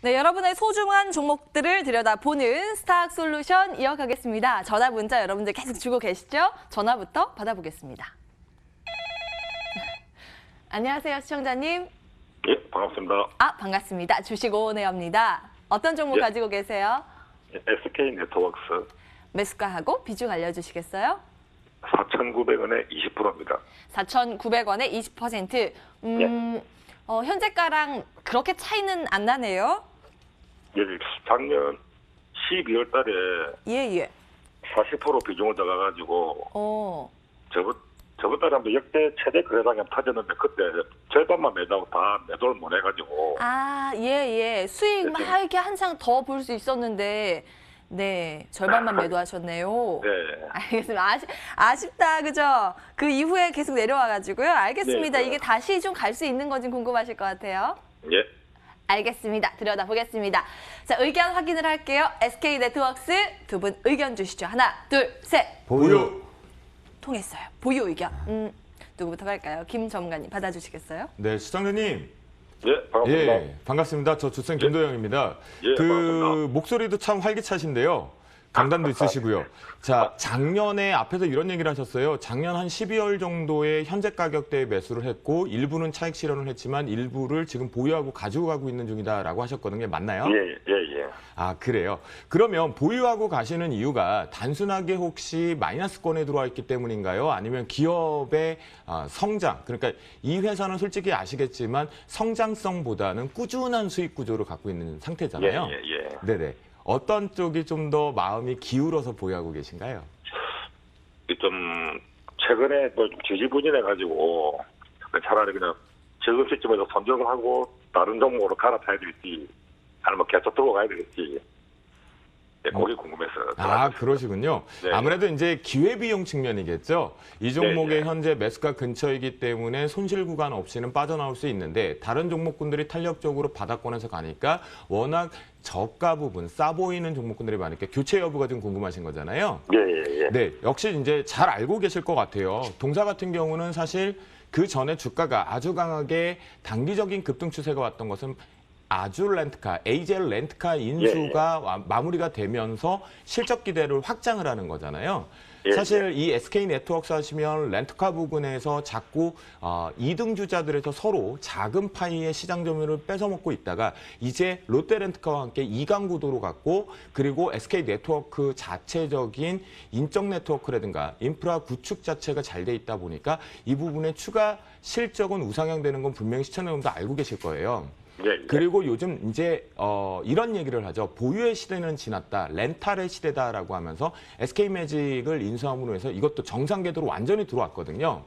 네, 여러분의 소중한 종목들을 들여다보는 스탁솔루션 이어가겠습니다. 전화 문자 여러분들 계속 주고 계시죠? 전화부터 받아보겠습니다. 안녕하세요, 시청자님. 예, 반갑습니다. 반갑습니다. 주식 오은혜입니다. 어떤 종목 예. 가지고 계세요? SK 네트워크스 매수가하고 비중 알려주시겠어요? 4,900원에 20%입니다. 4,900원에 20%. 현재가랑 그렇게 차이는 안 나네요. 예, 작년 12월 달에 예. 40% 비중을 들어가가지고 저번 달에 한번 역대 최대 거래량이 터졌는데 그때 절반만 매도하고 다 매도를 못 해가지고 예. 수익 막 네. 이렇게 한창 더 볼 수 있었는데, 네, 절반만 매도하셨네요. 네. 알겠습니다. 아쉽다, 그죠? 그 이후에 계속 내려와가지고요. 알겠습니다. 네. 이게 다시 좀 갈 수 있는 건지 궁금하실 것 같아요. 예, 알겠습니다. 들여다보겠습니다. 자, 의견 확인을 할게요. SK 네트워크스 두 분 의견 주시죠. 하나, 둘, 셋. 보유. 통했어요. 보유 의견. 누구부터 갈까요? 김 전문가님 받아주시겠어요? 네, 시청자님. 예, 반갑습니다. 예, 반갑습니다. 저 주생 김도영입니다. 예, 반갑습니다. 목소리도 참 활기차신데요. 강단도 있으시고요. 자, 작년에 앞에서 이런 얘기를 하셨어요. 작년 한 12월 정도에 현재 가격대에 매수를 했고 일부는 차익 실현을 했지만 일부를 지금 보유하고 가지고 가고 있는 중이다라고 하셨거든요. 맞나요? 예. 아, 그래요. 그러면 보유하고 가시는 이유가 단순하게 혹시 마이너스권에 들어와 있기 때문인가요? 아니면 기업의 성장, 그러니까 이 회사는 솔직히 아시겠지만 성장성보다는 꾸준한 수익 구조를 갖고 있는 상태잖아요. 예. 네네. 어떤 쪽이 좀 더 마음이 기울어서 보유하고 계신가요? 좀 최근에 뭐 지지부진해가지고 차라리 그냥 지금 시점에서 선정을 하고 다른 종목으로 갈아타야 될지 아니면 계속 들고 가야 될지 그게 궁금해서. 아, 그러시군요. 네. 아무래도 이제 기회비용 측면이겠죠. 이 종목의 네. 현재 매수가 근처이기 때문에 손실 구간 없이는 빠져나올 수 있는데 다른 종목군들이 탄력적으로 바닥권에서 가니까 워낙 저가 부분, 싸 보이는 종목군들이 많으니까 교체 여부가 좀 궁금하신 거잖아요. 예. 네, 역시 이제 잘 알고 계실 것 같아요. 동사 같은 경우는 사실 그 전에 주가가 아주 강하게 단기적인 급등 추세가 왔던 것은 아주 렌트카, AJL 렌트카 인수가 마무리가 되면서 실적 기대를 확장을 하는 거잖아요. 예. 사실 이 SK 네트워크스 하시면 렌트카 부분에서 자꾸 2등 주자들에서 서로 작은 파이의 시장 점유율을 뺏어먹고 있다가 이제 롯데렌트카와 함께 2강 구도로 갔고 그리고 SK 네트워크 자체적인 인적 네트워크라든가 인프라 구축 자체가 잘 돼 있다 보니까 이 부분의 추가 실적은 우상향되는 건 분명히 시청자분도 알고 계실 거예요. 예. 그리고 요즘 이제 이런 얘기를 하죠. 보유의 시대는 지났다. 렌탈의 시대다라고 하면서 SK매직을 인수함으로 해서 이것도 정상 궤도로 완전히 들어왔거든요.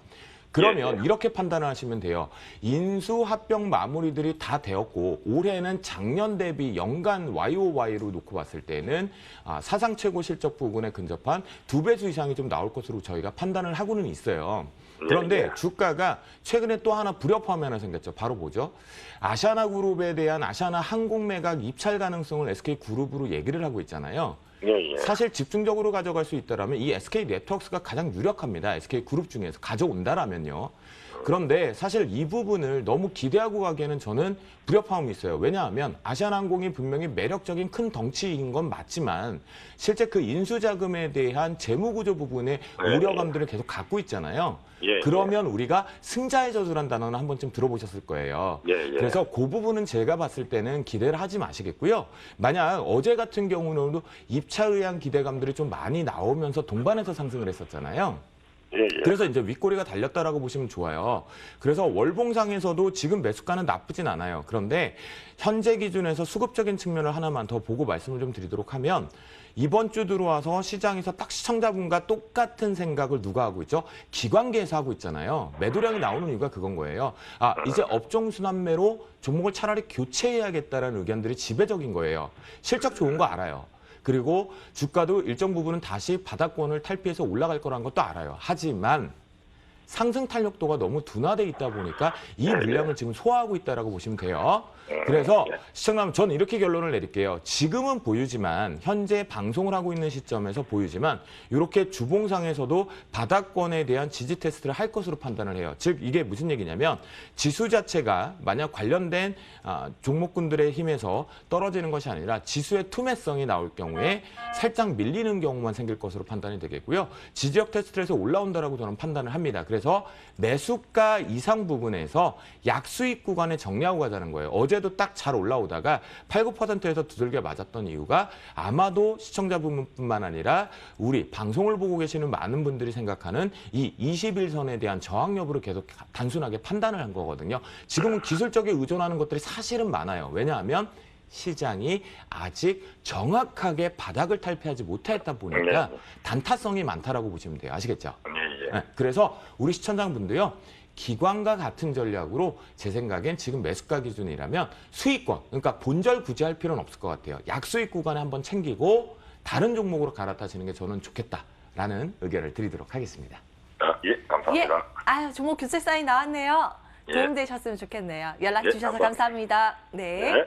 그러면 이렇게 판단을 하시면 돼요. 인수 합병 마무리들이 다 되었고 올해는 작년 대비 연간 YOY로 놓고 봤을 때는 사상 최고 실적 부분에 근접한 2배수 이상이 좀 나올 것으로 저희가 판단을 하고는 있어요. 그런데 주가가 최근에 또 하나 불협화음이 하나 생겼죠. 바로 뭐죠? 아시아나그룹에 대한 아시아나항공매각 입찰 가능성을 SK그룹으로 얘기를 하고 있잖아요. 예. 사실 집중적으로 가져갈 수 있다면 이 SK 네트워크스가 가장 유력합니다. SK그룹 중에서 가져온다라면요. 그런데 사실 이 부분을 너무 기대하고 가기에는 저는 불협화음이 있어요. 왜냐하면 아시아나항공이 분명히 매력적인 큰 덩치인 건 맞지만 실제 그 인수자금에 대한 재무구조 부분에 우려감들을 계속 갖고 있잖아요. 그러면 우리가 승자의 저주란 단어는 한 번쯤 들어보셨을 거예요. 그래서 그 부분은 제가 봤을 때는 기대를 하지 마시겠고요. 만약 어제 같은 경우는 입찰에 의한 기대감들이 좀 많이 나오면서 동반해서 상승을 했었잖아요. 그래서 이제 윗꼬리가 달렸다라고 보시면 좋아요. 그래서 월봉상에서도 지금 매수가는 나쁘진 않아요. 그런데 현재 기준에서 수급적인 측면을 하나만 더 보고 말씀을 좀 드리도록 하면 이번 주 들어와서 시장에서 딱 시청자분과 똑같은 생각을 누가 하고 있죠? 기관계에서 하고 있잖아요. 매도량이 나오는 이유가 그건 거예요. 이제 업종 순환매로 종목을 차라리 교체해야겠다라는 의견들이 지배적인 거예요. 실적 좋은 거 알아요. 그리고 주가도 일정 부분은 다시 바닥권을 탈피해서 올라갈 거라는 것도 알아요. 하지만 상승 탄력도가 너무 둔화돼 있다 보니까 이 물량을 지금 소화하고 있다라고 보시면 돼요. 그래서 시청자분 저는 이렇게 결론을 내릴게요. 지금은 보유지만 현재 방송을 하고 있는 시점에서 보유지만 이렇게 주봉상에서도 바닥권에 대한 지지 테스트를 할 것으로 판단을 해요. 즉 이게 무슨 얘기냐면 지수 자체가 만약 관련된 종목군들의 힘에서 떨어지는 것이 아니라 지수의 투매성이 나올 경우에 살짝 밀리는 경우만 생길 것으로 판단이 되겠고요. 지지력 테스트를 해서 올라온다라고 저는 판단을 합니다. 그래서 매수가 이상 부분에서 약수익 구간에 정리하고 가자는 거예요. 어제도 딱 잘 올라오다가 8, 9%에서 두들겨 맞았던 이유가 아마도 시청자분뿐만 아니라 우리 방송을 보고 계시는 많은 분들이 생각하는 이 21선에 대한 저항 여부를 계속 단순하게 판단을 한 거거든요. 지금은 기술적에 의존하는 것들이 사실은 많아요. 왜냐하면 시장이 아직 정확하게 바닥을 탈피하지 못했다 보니까 단타성이 많다라고 보시면 돼요. 아시겠죠? 네, 그래서 우리 시청자분도요. 기관과 같은 전략으로 제 생각엔 지금 매수가 기준이라면 수익권, 그러니까 본절 구제할 필요는 없을 것 같아요. 약수익 구간에 한번 챙기고 다른 종목으로 갈아타시는 게 저는 좋겠다라는 의견을 드리도록 하겠습니다. 예, 감사합니다. 예. 아유, 종목 교체 사인 나왔네요. 예. 도움되셨으면 좋겠네요. 연락 예, 주셔서 감사합니다. 감사합니다. 네. 네.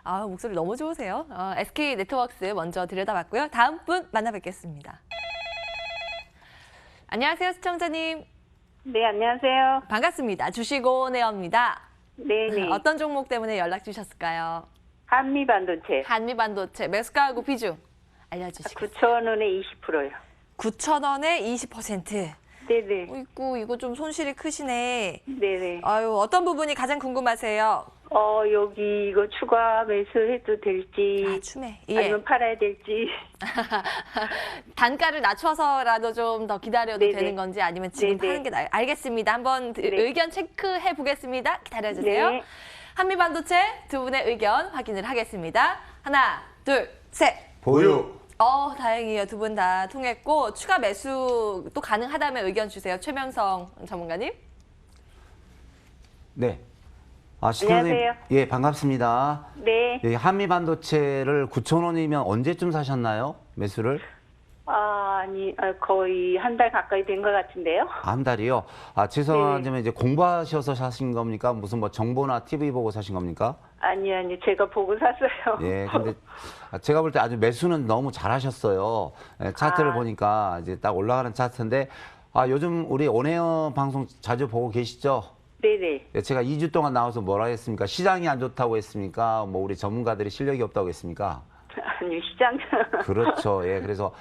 아, 목소리 너무 좋으세요. SK 네트워크스 먼저 들여다봤고요. 다음 분 만나뵙겠습니다. 안녕하세요, 시청자님. 네, 안녕하세요. 반갑습니다. 주식오네어입니다. 네네. 어떤 종목 때문에 연락 주셨을까요? 한미반도체. 한미반도체 매수가하고 비중 알려주시겠어요? 9,000원에 20%요. 9,000원에 20%. 네네. 어이구, 이거 좀 손실이 크시네. 네네. 아유, 어떤 부분이 가장 궁금하세요? 여기 이거 추가 매수해도 될지. 아, 추매. 예. 아니면 팔아야 될지. 단가를 낮춰서라도 좀 더 기다려도 네네. 되는 건지 아니면 지금 네네. 파는 게 나아요. 알겠습니다. 한번 의견 체크해 보겠습니다. 기다려주세요. 네. 한미반도체 두 분의 의견 확인을 하겠습니다. 하나, 둘, 셋. 보유. 다행이에요. 두 분 다 통했고 추가 매수 또 가능하다면 의견 주세요. 최명성 전문가님. 네. 시청자님, 안녕하세요. 예, 반갑습니다. 네. 예, 한미반도체를 9,000원이면 언제쯤 사셨나요? 매수를? 거의 한 달 가까이 된 것 같은데요. 한 달이요? 죄송하지만 이제 공부하셔서 사신 겁니까? 무슨 뭐 정보나 TV 보고 사신 겁니까? 아니요. 제가 보고 샀어요. 예, 근데 제가 볼 때 아주 매수는 너무 잘하셨어요. 예, 차트를 보니까 이제 딱 올라가는 차트인데, 요즘 우리 온에어 방송 자주 보고 계시죠? 네네. 예, 제가 2주 동안 나와서 뭐라 했습니까? 시장이 안 좋다고 했습니까? 뭐 우리 전문가들이 실력이 없다고 했습니까? 아니요, 시장. 그렇죠. 예, 그래서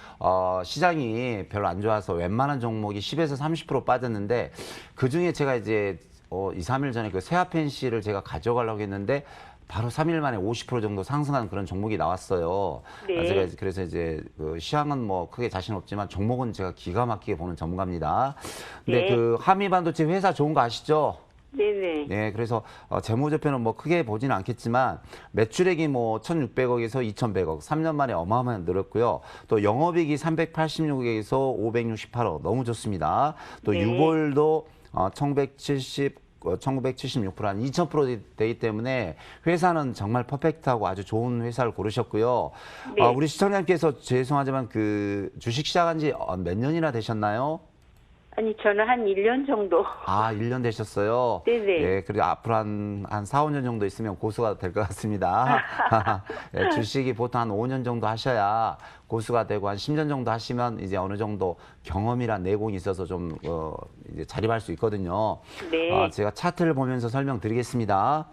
시장이 별로 안 좋아서 웬만한 종목이 10에서 30% 빠졌는데 그 중에 제가 이제 2, 3일 전에 그 세아펜시를 제가 가져가려고 했는데 바로 3일 만에 50% 정도 상승한 그런 종목이 나왔어요. 네. 제가 그래서 이제 그 시향은 뭐 크게 자신 없지만 종목은 제가 기가 막히게 보는 전문가입니다. 근데 네. 그 한미반도체 회사 좋은 거 아시죠? 네네. 네, 그래서 재무제표는 뭐 크게 보지는 않겠지만 매출액이 뭐 1,600억에서 2,100억, 3년 만에 어마어마하게 늘었고요. 또 영업이익이 386억에서 568억, 너무 좋습니다. 또 네. 유볼도 1976%, 한 2000% 되기 때문에 회사는 정말 퍼펙트하고 아주 좋은 회사를 고르셨고요. 네. 우리 시청자님께서 죄송하지만 그 주식 시작한 지 몇 년이나 되셨나요? 아니, 저는 한 1년 정도. 1년 되셨어요? 네네. 예, 그리고 앞으로 한 4, 5년 정도 있으면 고수가 될 것 같습니다. 예, 주식이 보통 한 5년 정도 하셔야 고수가 되고 한 10년 정도 하시면 이제 어느 정도 경험이란 내공이 있어서 좀 이제 자립할 수 있거든요. 네. 제가 차트를 보면서 설명드리겠습니다.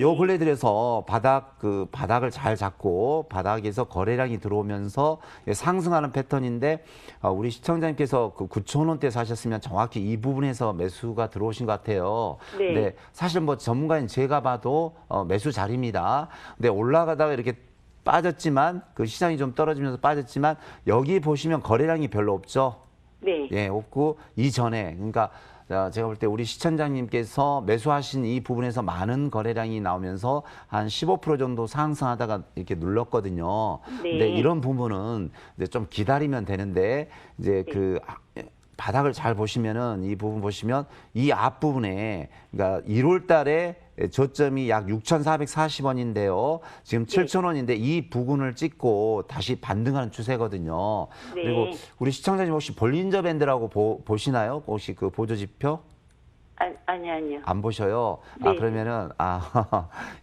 요 근래 들여서 바닥을 잘 잡고 바닥에서 거래량이 들어오면서 상승하는 패턴인데 우리 시청자님께서 그 9,000원대 사셨으면 정확히 이 부분에서 매수가 들어오신 것 같아요. 네. 근데 사실 뭐 전문가인 제가 봐도 매수 자리입니다. 근데 올라가다가 이렇게 빠졌지만 그 시장이 좀 떨어지면서 빠졌지만 여기 보시면 거래량이 별로 없죠. 네. 예, 없고 이전에 그러니까 제가 볼 때 우리 시청자님께서 매수하신 이 부분에서 많은 거래량이 나오면서 한 15% 정도 상승하다가 이렇게 눌렀거든요. 네. 근데 이런 부분은 이제 좀 기다리면 되는데 이제 바닥을 잘 보시면은 이 부분 보시면 이 앞부분에 그러니까 1월 달에 저점이 약 6,440원인데요. 지금 7,000원인데 이 부분을 찍고 다시 반등하는 추세거든요. 네. 그리고 우리 시청자님 혹시 볼린저 밴드라고 보시나요? 혹시 그 보조 지표? 아니요. 안 보셔요? 네. 그러면은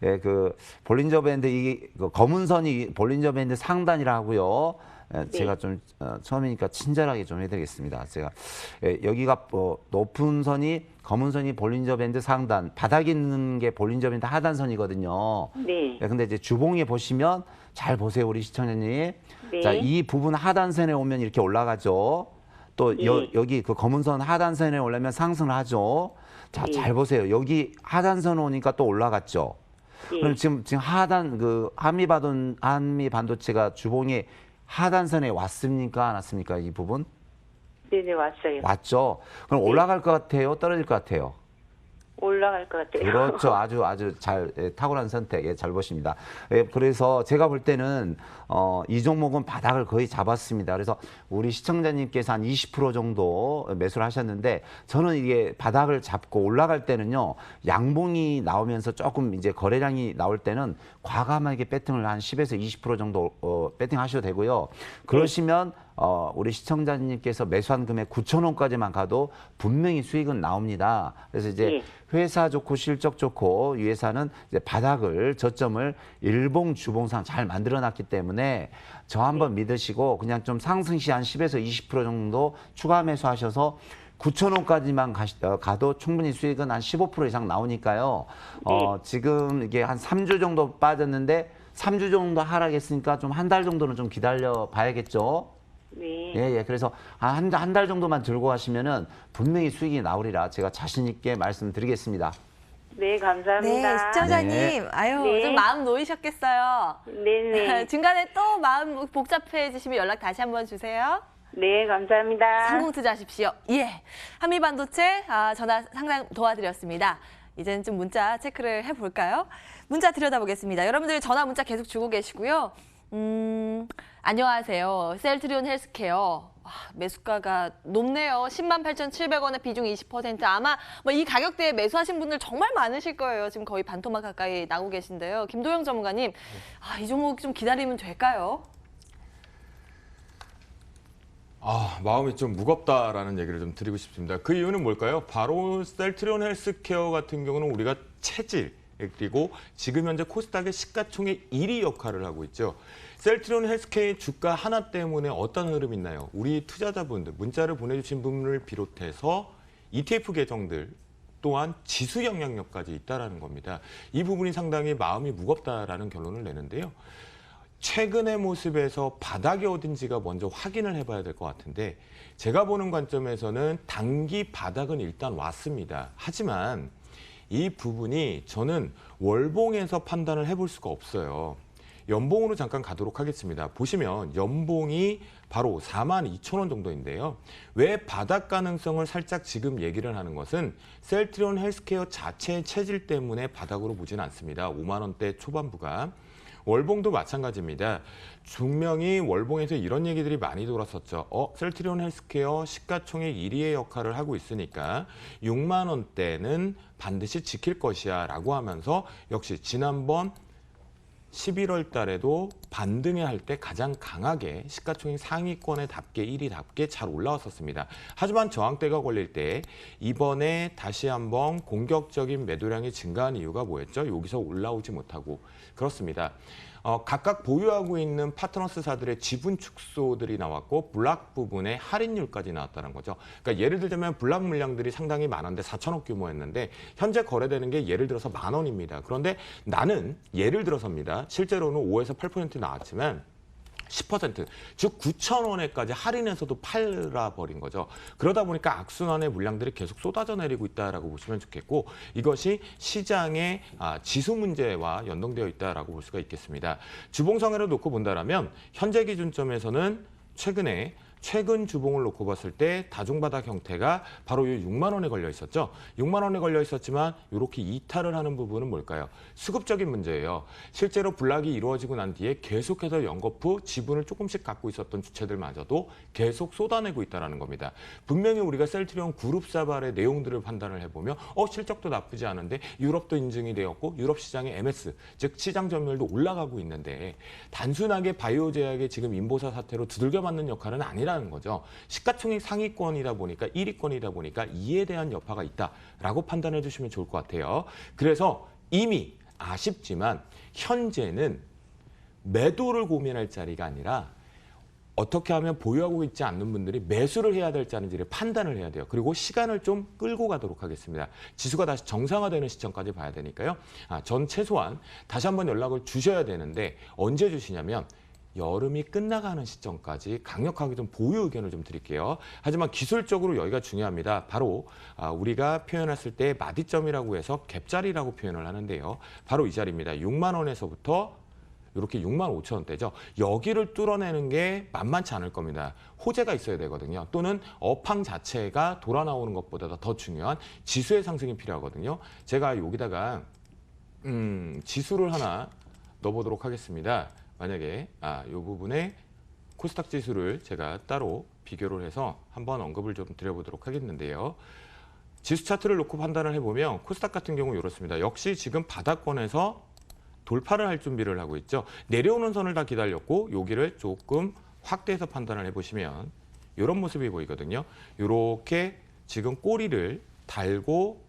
예, 그 볼린저 밴드 그 검은 선이 볼린저 밴드 상단이라 하고요. 예, 제가 좀 처음이니까 친절하게 좀 해드리겠습니다. 제가 여기가 높은 선이 검은 선이 볼린저 밴드 상단, 바닥에 있는 게 볼린저 밴드 하단선이거든요. 네. 예, 근데 이제 주봉에 보시면 잘 보세요, 우리 시청자님. 네. 자, 이 부분 하단선에 오면 이렇게 올라가죠. 또 예. 여기 그 검은 선 하단선에 올라면 상승을 하죠. 자, 예. 잘 보세요. 여기 하단선 오니까 또 올라갔죠. 예. 그럼 지금 하단 그 한미 반도체가 주봉에 하단선에 왔습니까? 안 왔습니까? 이 부분? 네네, 왔어요. 왔죠. 그럼 올라갈 것 같아요? 떨어질 것 같아요? 올라갈 것 같아요. 그렇죠. 아주 잘 탁월한 선택. 잘 보십니다. 그래서 제가 볼 때는 이 종목은 바닥을 거의 잡았습니다. 그래서 우리 시청자님께서 한 20% 정도 매수를 하셨는데 저는 이게 바닥을 잡고 올라갈 때는요. 양봉이 나오면서 조금 이제 거래량이 나올 때는 과감하게 배팅을 한 10에서 20% 정도 배팅하셔도 되고요. 그러시면 우리 시청자님께서 매수한 금액 9,000원까지만 가도 분명히 수익은 나옵니다. 그래서 이제 회사 좋고 실적 좋고 이 회사는 이제 바닥을 저점을 일봉 주봉상 잘 만들어놨기 때문에 저 한번 믿으시고 그냥 좀 상승 시 한 10에서 20% 정도 추가 매수하셔서 9,000원까지만 가도 충분히 수익은 한 15% 이상 나오니까요. 지금 이게 한 3주 정도 빠졌는데 3주 정도 하락했으니까 좀 한 달 정도는 좀 기다려 봐야겠죠. 네. 예. 그래서 한 달 정도만 들고 가시면은 분명히 수익이 나오리라 제가 자신 있게 말씀드리겠습니다. 네, 감사합니다. 네, 시청자님. 네. 아유, 네. 좀 마음 놓이셨겠어요. 네네. 중간에 또 마음 복잡해지시면 연락 다시 한번 주세요. 네, 감사합니다. 성공 투자하십시오. 예. 한미반도체 전화 상담 도와드렸습니다. 이제는 좀 문자 체크를 해볼까요? 문자 들여다보겠습니다. 여러분들 전화 문자 계속 주고 계시고요. 안녕하세요. 셀트리온 헬스케어. 매수가가 높네요. 108,700원에 비중 20%. 아마 뭐 이 가격대에 매수하신 분들 정말 많으실 거예요. 지금 거의 반토막 가까이 나고 계신데요. 김도영 전문가님, 이 종목 좀 기다리면 될까요? 마음이 좀 무겁다라는 얘기를 좀 드리고 싶습니다. 그 이유는 뭘까요? 바로 셀트리온 헬스케어 같은 경우는 우리가 체질, 그리고 지금 현재 코스닥의 시가총액 1위 역할을 하고 있죠. 셀트리온 헬스케어의 주가 하나 때문에 어떤 흐름이 있나요? 우리 투자자분들, 문자를 보내주신 분을 비롯해서 ETF 계정들 또한 지수 영향력까지 있다는 겁니다. 이 부분이 상당히 마음이 무겁다라는 결론을 내는데요. 최근의 모습에서 바닥이 어딘지가 먼저 확인을 해봐야 될 것 같은데 제가 보는 관점에서는 단기 바닥은 일단 왔습니다. 하지만 이 부분이 저는 월봉에서 판단을 해볼 수가 없어요. 연봉으로 잠깐 가도록 하겠습니다. 보시면 연봉이 바로 42,000원 정도인데요. 왜 바닥 가능성을 살짝 지금 얘기를 하는 것은 셀트리온 헬스케어 자체의 체질 때문에 바닥으로 보지는 않습니다. 5만 원대 초반부가. 월봉도 마찬가지입니다. 분명히 월봉에서 이런 얘기들이 많이 돌았었죠. 셀트리온 헬스케어 시가총액 1위의 역할을 하고 있으니까 6만 원대는 반드시 지킬 것이야 라고 하면서 역시 지난번 11월 달에도 반등회 할 때 가장 강하게 시가총액 상위권에 답게 1위답게 잘 올라왔었습니다. 하지만 저항대가 걸릴 때 이번에 다시 한번 공격적인 매도량이 증가한 이유가 뭐였죠? 여기서 올라오지 못하고 그렇습니다. 각각 보유하고 있는 파트너스사들의 지분 축소들이 나왔고 블락 부분에 할인율까지 나왔다는 거죠. 그러니까 예를 들자면 블락 물량들이 상당히 많은데 4천억 규모였는데 현재 거래되는 게 예를 들어서 10,000원입니다. 그런데 나는 예를 들어서입니다. 실제로는 5에서 8% 나왔지만 10%, 즉 9,000원에까지 할인해서도 팔아버린 거죠. 그러다 보니까 악순환의 물량들이 계속 쏟아져 내리고 있다라고 보시면 좋겠고 이것이 시장의 지수 문제와 연동되어 있다라고 볼 수가 있겠습니다. 주봉성애를 놓고 본다라면 현재 기준점에서는 최근에 최근 주봉을 놓고 봤을 때 다중바닥 형태가 바로 이 6만 원에 걸려 있었죠. 6만 원에 걸려 있었지만 이렇게 이탈을 하는 부분은 뭘까요? 수급적인 문제예요. 실제로 블락이 이루어지고 난 뒤에 계속해서 연거푸 지분을 조금씩 갖고 있었던 주체들마저도 계속 쏟아내고 있다는 겁니다. 분명히 우리가 셀트리온 그룹사발의 내용들을 판단을 해보면 실적도 나쁘지 않은데 유럽도 인증이 되었고 유럽 시장의 MS, 즉 시장 점유율도 올라가고 있는데 단순하게 바이오 제약의 지금 인보사 사태로 두들겨 맞는 역할은 아니라는 거죠. 시가총액 상위권이다 보니까 1위권이다 보니까 이에 대한 여파가 있다라고 판단해 주시면 좋을 것 같아요. 그래서 이미 아쉽지만 현재는 매도를 고민할 자리가 아니라 어떻게 하면 보유하고 있지 않는 분들이 매수를 해야 될지 아닌지를 판단을 해야 돼요. 그리고 시간을 좀 끌고 가도록 하겠습니다. 지수가 다시 정상화되는 시점까지 봐야 되니까요. 전 최소한 다시 한번 연락을 주셔야 되는데 언제 주시냐면 여름이 끝나가는 시점까지 강력하게 좀 보유 의견을 좀 드릴게요. 하지만 기술적으로 여기가 중요합니다. 바로 우리가 표현했을 때 마디점이라고 해서 갭자리라고 표현을 하는데요. 바로 이 자리입니다. 6만 원에서부터 이렇게 6만 5천 원대죠. 여기를 뚫어내는 게 만만치 않을 겁니다. 호재가 있어야 되거든요. 또는 업황 자체가 돌아 나오는 것보다 더 중요한 지수의 상승이 필요하거든요. 제가 여기다가 지수를 하나 넣어보도록 하겠습니다. 만약에 이 부분에 코스닥 지수를 제가 따로 비교를 해서 한번 언급을 좀 드려보도록 하겠는데요. 지수 차트를 놓고 판단을 해보면 코스닥 같은 경우 이렇습니다. 역시 지금 바닥권에서 돌파를 할 준비를 하고 있죠. 내려오는 선을 다 기다렸고 여기를 조금 확대해서 판단을 해보시면 이런 모습이 보이거든요. 이렇게 지금 꼬리를 달고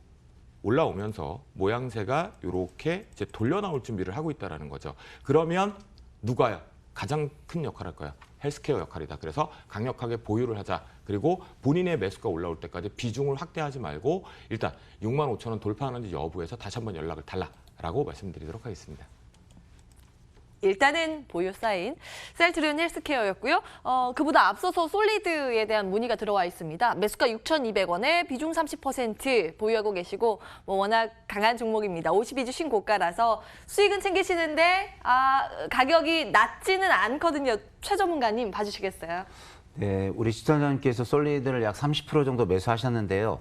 올라오면서 모양새가 이렇게 이제 돌려 나올 준비를 하고 있다는 거죠. 그러면 누가요? 가장 큰 역할을 할 거야. 헬스케어 역할이다. 그래서 강력하게 보유를 하자. 그리고 본인의 매수가 올라올 때까지 비중을 확대하지 말고 일단 6만 5천 원 돌파하는지 여부에서 다시 한번 연락을 달라라고 말씀드리도록 하겠습니다. 일단은 보유 사인 셀트리온 헬스케어였고요. 그보다 앞서서 솔리드에 대한 문의가 들어와 있습니다. 매수가 6,200원에 비중 30% 보유하고 계시고 워낙 강한 종목입니다. 52주 신고가라서 수익은 챙기시는데 가격이 낮지는 않거든요. 최 전문가님 봐주시겠어요? 네, 우리 시청자님께서 솔리드를 약 30% 정도 매수하셨는데요.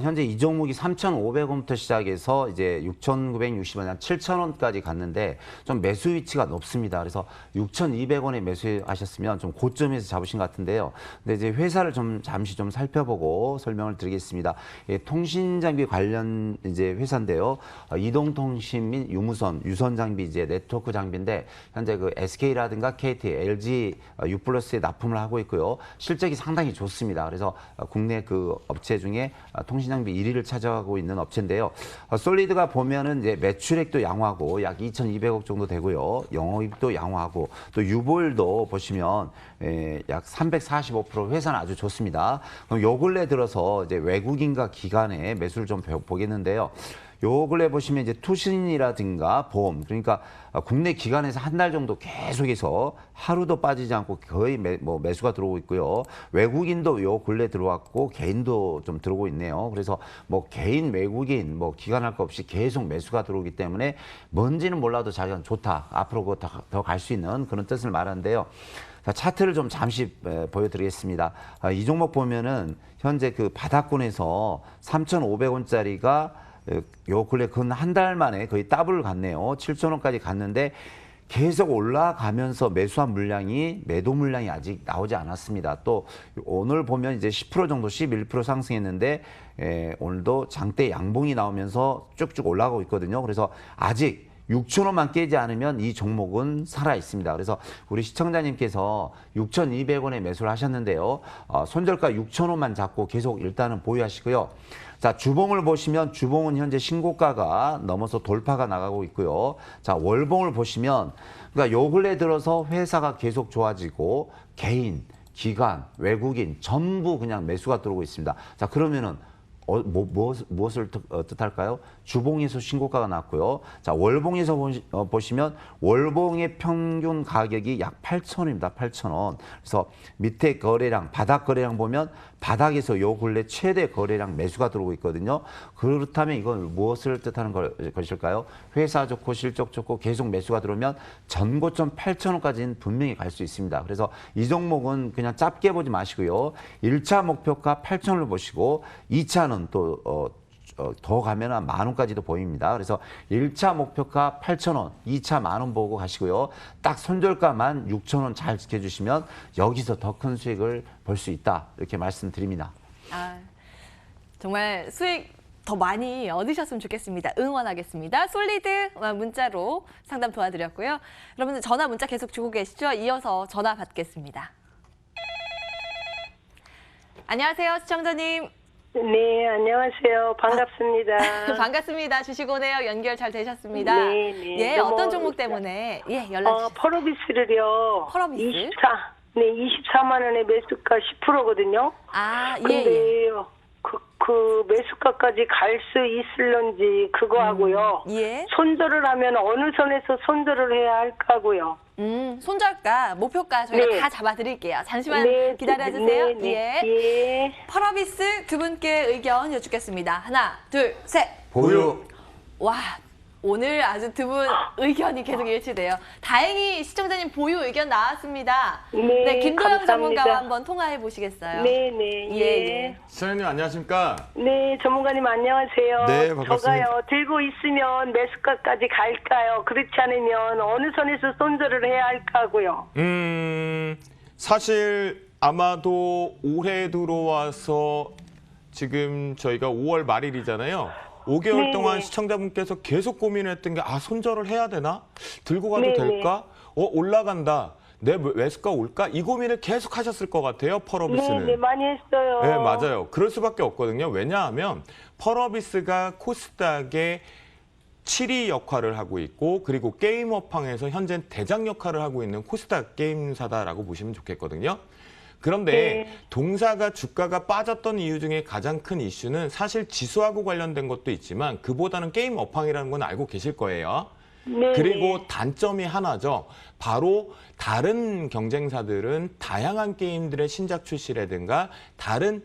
현재 이 종목이 3,500원부터 시작해서 이제 6,960원, 한 7,000원까지 갔는데 좀 매수 위치가 높습니다. 그래서 6,200원에 매수하셨으면 좀 고점에서 잡으신 것 같은데요. 근데 이제 회사를 좀 잠시 좀 살펴보고 설명을 드리겠습니다. 예, 통신장비 관련 이제 회사인데요. 이동통신 및 유선 장비 이제 네트워크 장비인데 현재 그 SK라든가 KT, LG, U+에 납품을 하고 있고요. 실적이 상당히 좋습니다. 그래서 국내 그 업체 중에 통신장비 1위를 차지하고 있는 업체인데요. 솔리드가 보면은 이제 매출액도 양호하고 약 2,200억 정도 되고요. 영업이익도 양호하고 또 유보율도 보시면 약 345% 회사는 아주 좋습니다. 그럼 요 근래 들어서 이제 외국인과 기관의 매수를 좀 보겠는데요. 요 근래 보시면 이제 투신이라든가 보험, 그러니까 국내 기관에서 한 달 정도 계속해서 하루도 빠지지 않고 거의 매수가 들어오고 있고요. 외국인도 요 근래 들어왔고 개인도 좀 들어오고 있네요. 그래서 뭐 개인, 외국인, 뭐 기관 할 거 없이 계속 매수가 들어오기 때문에 뭔지는 몰라도 자기가 좋다. 앞으로 더 갈 수 있는 그런 뜻을 말하는데요. 자, 차트를 좀 잠시 보여드리겠습니다. 이 종목 보면은 현재 그 바닥권에서 3,500원짜리가 요 근래 근 한 달 만에 거의 더블을 갔네요. 7,000원까지 갔는데 계속 올라가면서 매수한 물량이 매도 물량이 아직 나오지 않았습니다. 또 오늘 보면 이제 10% 정도 11% 상승했는데 오늘도 장대 양봉이 나오면서 쭉쭉 올라가고 있거든요. 그래서 아직 6,000원만 깨지 않으면 이 종목은 살아 있습니다. 그래서 우리 시청자님께서 6,200원에 매수를 하셨는데요. 손절가 6,000원만 잡고 계속 일단은 보유하시고요. 자, 주봉을 보시면 주봉은 현재 신고가가 넘어서 돌파가 나가고 있고요. 자, 월봉을 보시면 그러니까 요 근래 들어서 회사가 계속 좋아지고 개인, 기관, 외국인 전부 그냥 매수가 들어오고 있습니다. 자, 그러면은 무엇을 뜻할까요? 주봉에서 신고가가 났고요. 자, 월봉에서 보시면 월봉의 평균 가격이 약 8,000원입니다. 8,000원. 그래서 밑에 거래량, 바닥 거래량 보면 바닥에서 요 근래 최대 거래량 매수가 들어오고 있거든요. 그렇다면 이건 무엇을 뜻하는 것일까요? 회사 좋고 실적 좋고 계속 매수가 들어오면 전고점 8,000원까지는 분명히 갈 수 있습니다. 그래서 이 종목은 그냥 짧게 보지 마시고요. 1차 목표가 8,000원을 보시고 2차는 또 더 가면 한 10,000원까지도 보입니다. 그래서 1차 목표가 8,000원, 2차 10,000원 보고 가시고요. 딱 손절가만 6,000원 잘 지켜주시면 여기서 더 큰 수익을 볼 수 있다. 이렇게 말씀드립니다. 아, 정말 수익 더 많이 얻으셨으면 좋겠습니다. 응원하겠습니다. 솔리드 문자로 상담 도와드렸고요. 여러분들 전화 문자 계속 주고 계시죠? 이어서 전화 받겠습니다. 안녕하세요, 시청자님. 네, 안녕하세요. 반갑습니다. 반갑습니다. 주식오네요. 연결 잘 되셨습니다. 네, 네. 예, 너무 어떤 종목 때문에 연락 주셨어요? 펄어비스를요. 펄어비스? 24만 원에 매수가 10%거든요. 아, 예. 근데요. 그 매수가까지 갈 수 있을런지 그거 하고요. 예. 손절을 하면 어느 선에서 손절을 해야 할까고요. 손절가, 목표가 저희가 네. 다 잡아드릴게요. 잠시만 기다려주세요. 네. 예. 예. 펄어비스 두 분께 의견 여쭙겠습니다. 하나, 둘, 셋. 보유. 와, 오늘 아주 두 분 의견이 계속 일치돼요. 다행히 시청자님 보유 의견 나왔습니다. 네, 김도영 감사합니다. 전문가와 한번 통화해 보시겠어요? 네. 예. 시청자님 안녕하십니까? 네, 전문가님 안녕하세요. 네, 반갑습니다. 저가요, 들고 있으면 매수가까지 갈까요? 그렇지 않으면 어느 선에서 손절을 해야 할까고요? 사실 아마도 올해 들어와서 지금 저희가 5월 말일이잖아요. 5개월 네네. 동안 시청자분께서 계속 고민했던 게 손절을 해야 되나? 들고 가도 네네. 될까? 올라간다. 내 매수가 올까? 이 고민을 계속 하셨을 것 같아요, 펄어비스는. 네, 많이 했어요. 네, 맞아요. 그럴 수밖에 없거든요. 왜냐하면 펄어비스가 코스닥의 7위 역할을 하고 있고 그리고 게임업황에서 현재 대장 역할을 하고 있는 코스닥 게임사다라고 보시면 좋겠거든요. 그런데 네. 동사가 주가가 빠졌던 이유 중에 가장 큰 이슈는 사실 지수하고 관련된 것도 있지만 그보다는 게임 업황이라는 건 알고 계실 거예요. 네. 그리고 단점이 하나죠. 바로 다른 경쟁사들은 다양한 게임들의 신작 출시라든가 다른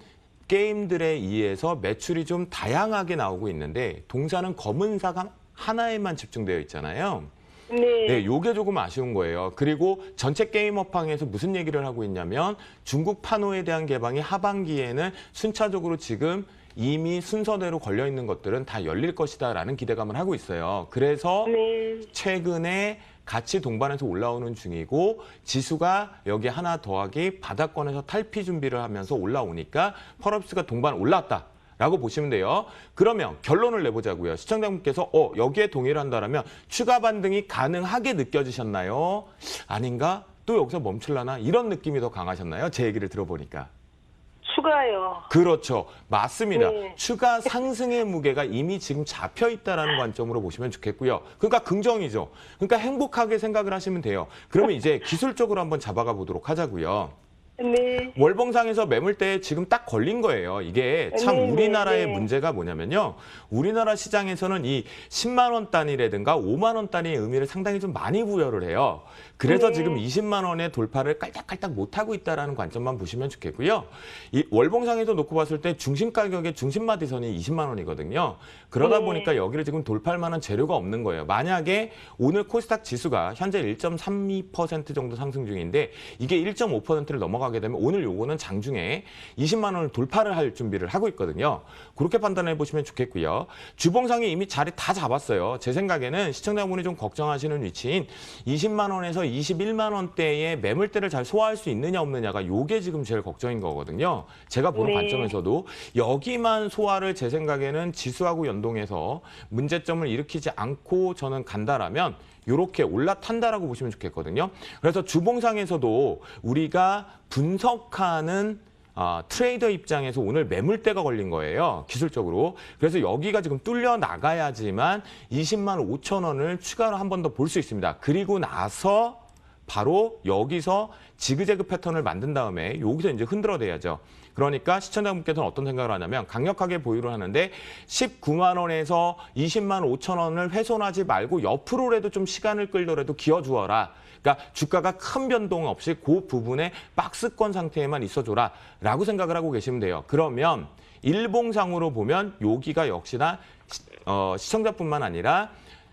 게임들에 의해서 매출이 좀 다양하게 나오고 있는데 동사는 검은 사각 하나에만 집중되어 있잖아요. 네, 요게 조금 아쉬운 거예요. 그리고 전체 게임 업황에서 무슨 얘기를 하고 있냐면 중국 판호에 대한 개방이 하반기에는 순차적으로 지금 이미 순서대로 걸려 있는 것들은 다 열릴 것이다라는 기대감을 하고 있어요. 그래서 네. 최근에 같이 동반해서 올라오는 중이고 지수가 여기 하나 더하기 바닥권에서 탈피 준비를 하면서 올라오니까 펄업스가 동반 올랐다. 라고 보시면 돼요. 그러면 결론을 내보자고요. 시청자분께서 여기에 동의를 한다면 추가 반등이 가능하게 느껴지셨나요? 아닌가? 또 여기서 멈출라나? 이런 느낌이 더 강하셨나요? 제 얘기를 들어보니까. 추가요. 그렇죠. 맞습니다. 네. 추가 상승의 무게가 이미 지금 잡혀 있다라는 관점으로 보시면 좋겠고요. 그러니까 긍정이죠. 그러니까 행복하게 생각을 하시면 돼요. 그러면 이제 기술적으로 한번 잡아가 보도록 하자고요. 네. 월봉상에서 매물대에 지금 딱 걸린 거예요. 이게 참 네, 우리나라의 네. 문제가 뭐냐면요. 우리나라 시장에서는 이 10만 원 단위라든가 5만 원 단위의 의미를 상당히 좀 많이 부여를 해요. 그래서 네. 지금 20만 원의 돌파를 깔짝깔짝 못하고 있다는 관점만 보시면 좋겠고요. 이 월봉상에서 놓고 봤을 때 중심 가격의 중심 마디선이 20만 원이거든요. 그러다 네. 보니까 여기를 지금 돌파할 만한 재료가 없는 거예요. 만약에 오늘 코스닥 지수가 현재 1.32% 정도 상승 중인데 이게 1.5%를 넘어가게 되면 오늘 요거는 장중에 20만 원을 돌파를 할 준비를 하고 있거든요. 그렇게 판단해 보시면 좋겠고요. 주봉상이 이미 자리 다 잡았어요. 제 생각에는 시청자분이 좀 걱정하시는 위치인 20만 원에서 21만 원대의 매물대를 잘 소화할 수 있느냐 없느냐가 요게 지금 제일 걱정인 거거든요. 제가 보는 네. 관점에서도 여기만 소화를 제 생각에는 지수하고 연동해서 문제점을 일으키지 않고 저는 간다라면 이렇게 올라탄다라고 보시면 좋겠거든요. 그래서 주봉상에서도 우리가 분석하는 트레이더 입장에서 오늘 매물대가 걸린 거예요. 기술적으로. 그래서 여기가 지금 뚫려 나가야지만 20만 5천 원을 추가로 한 번 더 볼 수 있습니다. 그리고 나서 바로 여기서 지그재그 패턴을 만든 다음에 여기서 이제 흔들어대야죠. 그러니까 시청자분께서는 어떤 생각을 하냐면 강력하게 보유를 하는데 19만 원에서 20만 5천 원을 훼손하지 말고 옆으로라도 좀 시간을 끌더라도 기어주어라. 그러니까 주가가 큰 변동 없이 그 부분에 박스권 상태에만 있어줘라 라고 생각을 하고 계시면 돼요. 그러면 일봉상으로 보면 여기가 역시나 시청자뿐만 아니라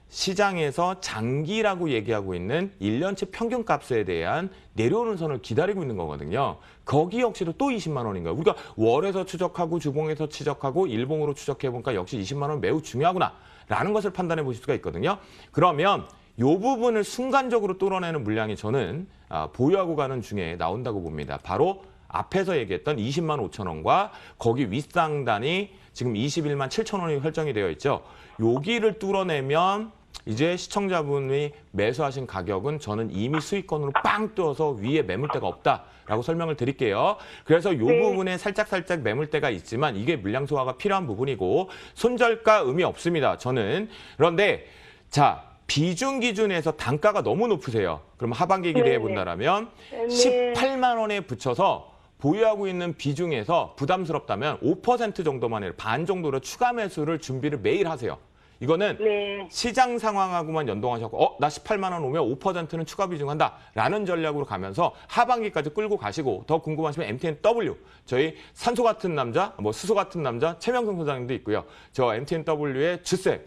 시장에서 장기라고 얘기하고 있는 1년치 평균값에 대한 내려오는 선을 기다리고 있는 거거든요. 거기 역시도 또 20만 원인 거예요. 우리가 월에서 추적하고 주봉에서 추적하고 일봉으로 추적해보니까 역시 20만 원 매우 중요하구나라는 것을 판단해 보실 수가 있거든요. 그러면 이 부분을 순간적으로 뚫어내는 물량이 저는 보유하고 가는 중에 나온다고 봅니다. 바로 앞에서 얘기했던 20만 5천 원과 거기 윗상단이 지금 21만 7천 원이 설정이 되어 있죠. 여기를 뚫어내면 이제 시청자분이 매수하신 가격은 저는 이미 수익권으로 빵 뚫어서 위에 매물대가 없다라고 설명을 드릴게요. 그래서 이 부분에 살짝 매물대가 있지만 이게 물량 소화가 필요한 부분이고 손절가 의미 없습니다. 저는. 그런데 자, 비중 기준에서 단가가 너무 높으세요. 그럼 하반기 기대해 본다라면 18만 원에 붙여서 보유하고 있는 비중에서 부담스럽다면 5% 정도만 해요. 반 정도로 추가 매수를 준비를 매일 하세요. 이거는 시장 상황하고만 연동하셨고 나 18만 원 오면 5%는 추가 비중한다라는 전략으로 가면서 하반기까지 끌고 가시고 더 궁금하시면 MTNW 저희 산소 같은 남자, 수소 같은 남자 최명성 소장님도 있고요. 저 MTNW의 주쌤,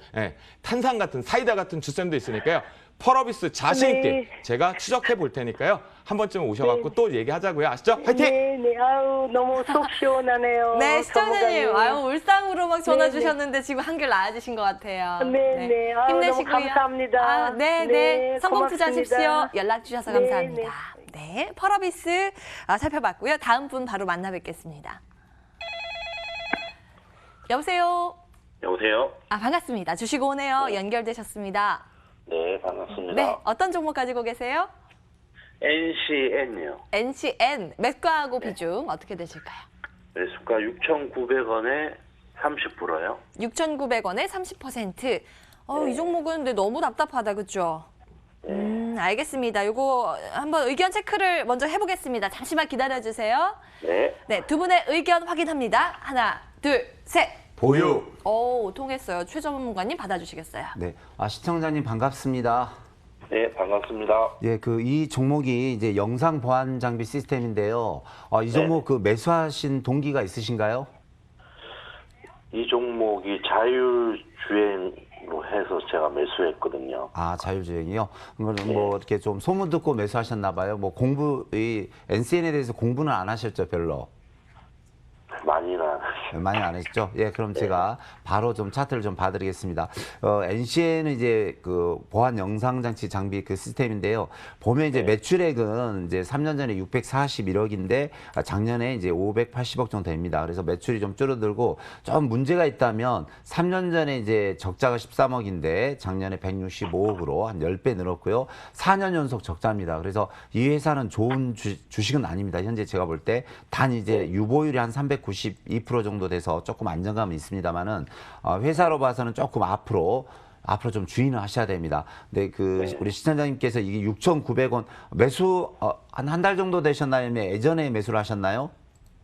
탄산 같은 사이다 같은 주쌤도 있으니까요. 펄어비스 자신 있게 제가 추적해 볼 테니까요. 한 번쯤 오셔갖고 또 얘기하자고요. 아시죠? 화이팅! 네. 아유, 너무 속 시원하네요. 네, 시청자님. 전문가님. 울상으로 막 전화 네, 주셨는데 지금 한결 나아지신 것 같아요. 네. 아유, 힘내시고요. 너무 감사합니다. 네. 성공 투자하십시오. 고맙습니다. 연락 주셔서 네, 감사합니다. 네, 펄어비스 살펴봤고요. 다음 분 바로 만나 뵙겠습니다. 여보세요? 여보세요? 반갑습니다. 주시고 오네요. 연결되셨습니다. 네, 반갑습니다. 네, 어떤 종목 가지고 계세요? NCN요. NCN, 매수가하고 비중 어떻게 되실까요? 매수가 6,900원에 30%요. 6,900원에 30%. 이 종목은 근데 너무 답답하다, 그렇죠? 알겠습니다. 요거 한번 의견 체크를 먼저 해보겠습니다. 잠시만 기다려주세요. 네. 네, 두 분의 의견 확인합니다. 하나, 둘, 셋. 보유. 통했어요. 최 전문가님 받아주시겠어요? 네, 시청자님 반갑습니다. 네, 반갑습니다. 예, 이 종목이 이제 영상 보안 장비 시스템인데요. 이 종목 그 매수하신 동기가 있으신가요? 이 종목이 자율주행으로 해서 제가 매수했거든요. 자율주행이요? 그러면 뭐 이렇게 좀 소문 듣고 매수하셨나 봐요. 뭐 이 NCN에 대해서 공부는 안 하셨죠, 별로? 많이 안 하셨죠? 예, 그럼 제가 바로 좀 차트를 좀 봐드리겠습니다. NCN은 이제 그 보안 영상 장치 장비 그 시스템인데요. 보면 이제 매출액은 이제 3년 전에 641억인데 작년에 이제 580억 정도 됩니다. 그래서 매출이 좀 줄어들고 좀 문제가 있다면 3년 전에 이제 적자가 13억인데 작년에 165억으로 한 10배 늘었고요. 4년 연속 적자입니다. 그래서 이 회사는 좋은 주식은 아닙니다. 현재 제가 볼 때 단 이제 유보율이 한 392% 정도 돼서 조금 안정감은 있습니다만은 회사로 봐서는 조금 앞으로 좀 주의는 하셔야 됩니다. 근데 우리 시청자님께서 이게 6,900원 매수 한 달 정도 되셨나요? 예전에 매수를 하셨나요?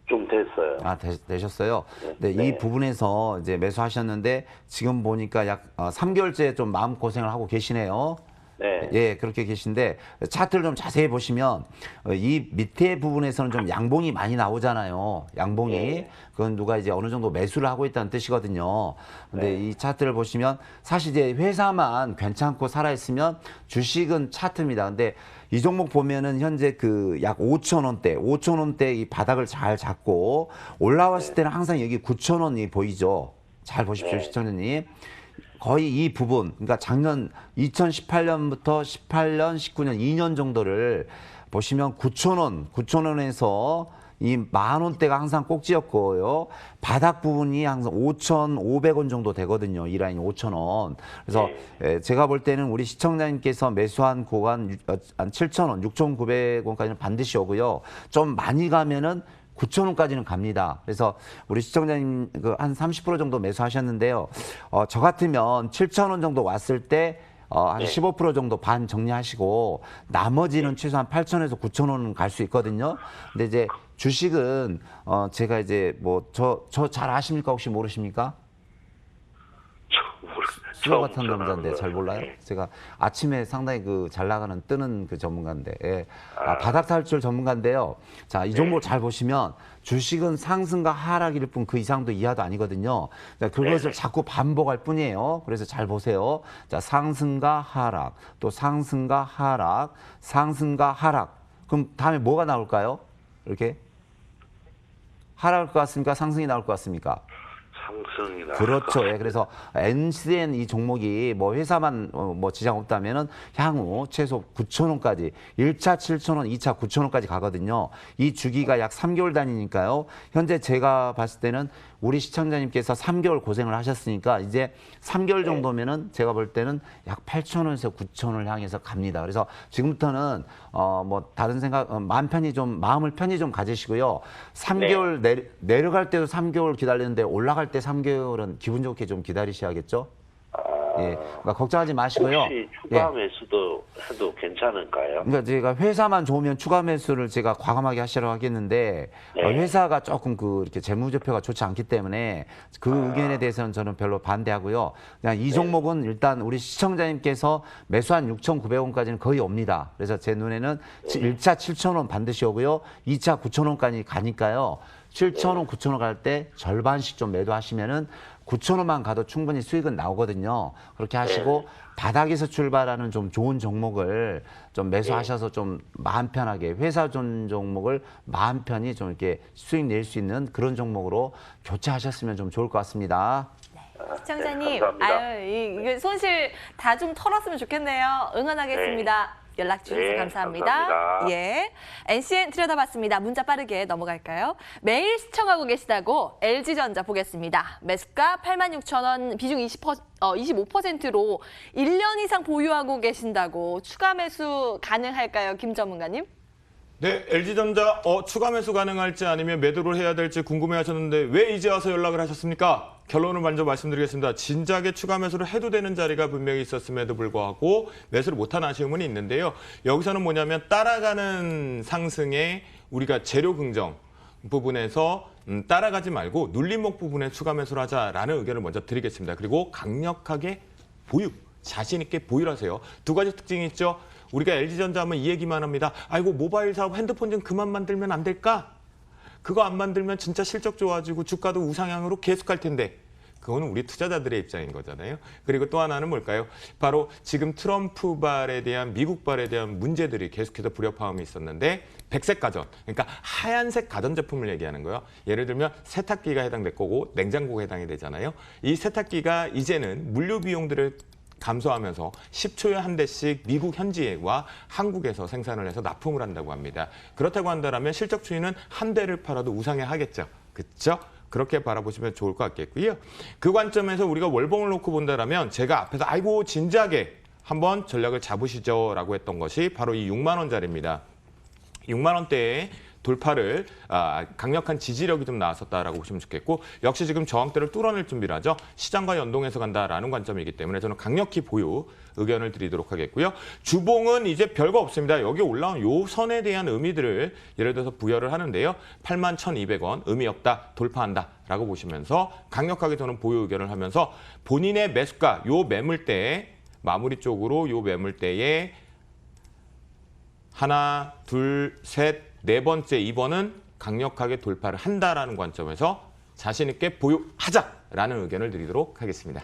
좀 됐어요. 되셨어요. 네, 이 부분에서 이제 매수하셨는데 지금 보니까 약 3개월째 좀 마음 고생을 하고 계시네요. 네. 예, 그렇게 계신데 차트를 좀 자세히 보시면 이 밑에 부분에서는 좀 양봉이 많이 나오잖아요. 양봉이. 그건 누가 이제 어느 정도 매수를 하고 있다는 뜻이거든요. 근데 이 차트를 보시면 사실 이제 회사만 괜찮고 살아있으면 주식은 차트입니다. 근데 이 종목 보면은 현재 그 약 5,000원대 이 바닥을 잘 잡고 올라왔을 때는 항상 여기 9,000원이 보이죠. 잘 보십시오, 시청자님. 거의 이 부분, 그러니까 작년 2018년부터 18년, 19년, 2년 정도를 보시면 9,000원에서 이 10,000원대가 항상 꼭지였고요. 바닥 부분이 항상 5,500원 정도 되거든요. 이 라인이 5,000원. 그래서 제가 볼 때는 우리 시청자님께서 매수한 구간 한 7,000원, 6,900원까지는 반드시 오고요. 좀 많이 가면은 9,000원까지는 갑니다. 그래서 우리 시청자님 한 30% 정도 매수하셨는데요. 저 같으면 7,000원 정도 왔을 때 한 네. 15% 정도 반 정리하시고 나머지는 최소한 8,000원에서 9,000원은 갈 수 있거든요. 근데 이제 주식은 제가 이제 뭐 저 잘 아십니까? 혹시 모르십니까? 수요 같은 전문가인데 잘 몰라요? 네. 제가 아침에 상당히 그 잘 나가는 뜨는 그 전문가인데 바닥 탈출 전문가인데요. 자, 이 종목 잘 보시면 주식은 상승과 하락일 뿐 그 이상도 이하도 아니거든요. 자, 그것을 자꾸 반복할 뿐이에요. 그래서 잘 보세요. 자, 상승과 하락, 또 상승과 하락, 상승과 하락. 그럼 다음에 뭐가 나올까요? 이렇게 하락할 것 같습니까? 상승이 나올 것 같습니까? 상승이나. 그렇죠. 예, 그래서 NCN 이 종목이 뭐 회사만 뭐 지장 없다면은 향후 최소 9,000원까지 1차 7,000원, 2차 9,000원까지 가거든요. 이 주기가 약 3개월 단위니까요. 현재 제가 봤을 때는 우리 시청자님께서 3개월 고생을 하셨으니까 이제 3개월 정도면은 제가 볼 때는 약 8,000원에서 9,000원을 향해서 갑니다. 그래서 지금부터는 뭐 다른 생각 마음 마음을 편히 좀 가지시고요. 3개월 내려갈 때도 3개월 기다리는데 올라갈 때 3개월은 기분 좋게 좀 기다리셔야겠죠. 예, 그러니까 걱정하지 마시고요. 혹시 추가 예. 매수도 해도 괜찮을까요? 그러니까 제가 회사만 좋으면 추가 매수를 제가 과감하게 하시라고 하겠는데 네. 회사가 조금 이렇게 재무제표가 좋지 않기 때문에 그 의견에 대해서는 저는 별로 반대하고요. 그냥 이 종목은 일단 우리 시청자님께서 매수한 6,900원까지는 거의 옵니다. 그래서 제 눈에는 1차 7,000원 반드시 오고요. 2차 9,000원까지 가니까요. 7,000원, 9,000원 갈 때 절반씩 좀 매도하시면은 9,000원만 가도 충분히 수익은 나오거든요. 그렇게 하시고 바닥에서 출발하는 좀 좋은 종목을 좀 매수하셔서 좀 마음 편하게 회사 좋은 종목을 마음 편히 좀 이렇게 수익 낼 수 있는 그런 종목으로 교체하셨으면 좀 좋을 것 같습니다. 시청자님, 감사합니다. 이게 손실 다 좀 털었으면 좋겠네요. 응원하겠습니다. 연락 주셔서 네, 감사합니다. 감사합니다. 예, NCN 들여다봤습니다. 문자 빠르게 넘어갈까요? 매일 시청하고 계시다고 LG전자 보겠습니다. 매수가 86,000원, 비중 25%로 1년 이상 보유하고 계신다고 추가 매수 가능할까요, 김 전문가님? 네, LG전자 추가 매수 가능할지 아니면 매도를 해야 될지 궁금해하셨는데 왜 이제 와서 연락을 하셨습니까? 결론을 먼저 말씀드리겠습니다. 진작에 추가 매수를 해도 되는 자리가 분명히 있었음에도 불구하고 매수를 못한 아쉬움은 있는데요. 여기서는 뭐냐면 따라가는 상승에 우리가 재료 긍정 부분에서 따라가지 말고 눌림목 부분에 추가 매수를 하자라는 의견을 먼저 드리겠습니다. 그리고 강력하게 보유, 자신 있게 보유를 하세요. 두 가지 특징이 있죠. 우리가 LG전자 하면 이 얘기만 합니다. 아이고 모바일 사업 핸드폰 좀 그만 만들면 안 될까? 그거 안 만들면 진짜 실적 좋아지고 주가도 우상향으로 계속 갈 텐데. 그거는 우리 투자자들의 입장인 거잖아요. 그리고 또 하나는 뭘까요? 바로 지금 트럼프발에 대한 미국발에 대한 문제들이 계속해서 불협화음이 있었는데 백색 가전, 그러니까 하얀색 가전제품을 얘기하는 거예요. 예를 들면 세탁기가 해당될 거고 냉장고가 해당이 되잖아요. 이 세탁기가 이제는 물류 비용들을 감소하면서 10초에 한 대씩 미국 현지와 한국에서 생산을 해서 납품을 한다고 합니다. 그렇다고 한다면 실적 추이는 한 대를 팔아도 우상해 하겠죠. 그렇죠? 그렇게 바라보시면 좋을 것 같겠고요. 그 관점에서 우리가 월봉을 놓고 본다면 제가 앞에서 아이고 진지하게 한번 전략을 잡으시죠 라고 했던 것이 바로 이 6만 원짜리입니다. 6만 원대에 돌파를 강력한 지지력이 좀 나왔었다라고 보시면 좋겠고 역시 지금 저항대를 뚫어낼 준비를 하죠. 시장과 연동해서 간다라는 관점이기 때문에 저는 강력히 보유 의견을 드리도록 하겠고요. 주봉은 이제 별거 없습니다. 여기 올라온 요 선에 대한 의미들을 예를 들어서 부여를 하는데요. 81,200원 의미 없다, 돌파한다라고 보시면서 강력하게 저는 보유 의견을 하면서 본인의 매수가 요 매물대에 마무리 쪽으로 요 매물대에 하나, 둘, 셋, 네 번째 2번은 강력하게 돌파를 한다라는 관점에서 자신 있게 보유하자라는 의견을 드리도록 하겠습니다.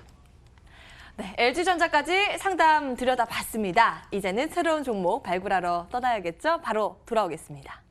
네, LG전자까지 상담 들여다봤습니다. 이제는 새로운 종목 발굴하러 떠나야겠죠? 바로 돌아오겠습니다.